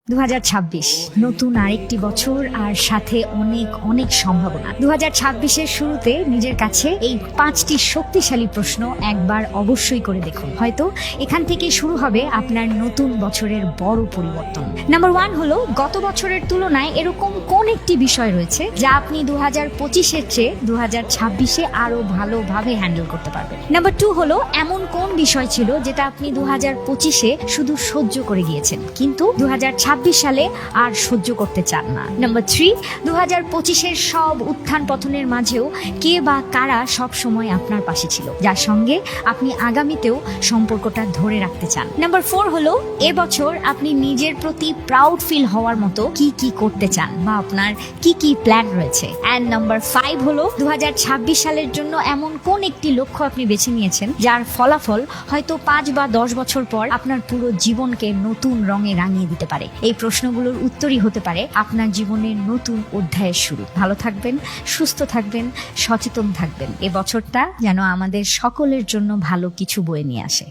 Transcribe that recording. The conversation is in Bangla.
2026 নতুন আরেকটি বছর আর সাথে অনেক অনেক সম্ভাবনা। 2026-এর শুরুতে নিজের কাছে এই 5টি শক্তিশালী প্রশ্ন একবার অবশ্যই করে দেখুন। হয়তো এখান থেকে শুরু হবে আপনার নতুন বছরের বড় পরিবর্তন। নাম্বার 1 হলো, গত বছরের তুলনায় এরকম কোন একটি বিষয় রয়েছে যা আপনি 2025-এর চেয়ে 2026-এ আরো ভালোভাবে হ্যান্ডেল করতে পারবেন। নাম্বার 2 হলো, এমন কোন বিষয় ছিল যেটা আপনি 2025-এ শুধু সহ্য করে গিয়েছেন কিন্তু 2026 সালে আর সহ্য করতে চান না। নাম্বার 3, 2025-এর সব উত্থান পতনের মাঝেও কে বা কারা সব সময় আপনার পাশে ছিল, যার সঙ্গে আপনি আগামীতেও সম্পর্কটা ধরে রাখতে চান। নাম্বার 4 হলো, এবছর আপনি নিজের প্রতি প্রাউড ফিল হওয়ার মতো কি কি করতে চান বা আপনার কি কি প্ল্যান রয়েছে। অ্যান্ড নাম্বার 5 হলো, 2026 সালের জন্য এমন কোন একটি লক্ষ্য আপনি বেছে নিয়েছেন যার ফলাফল হয়তো 5 বা 10 বছর পর আপনার পুরো জীবনকে নতুন রঙে রাঙিয়ে দিতে পারে। এই প্রশ্নগুলোর উত্তরই হতে পারে আপনার জীবনের নতুন অধ্যায়ের শুরু। ভালো থাকবেন, সুস্থ থাকবেন, সচেতন থাকবেন। এ বছরটা যেন আমাদের সকলের জন্য ভালো কিছু বয়ে নিয়ে আসে।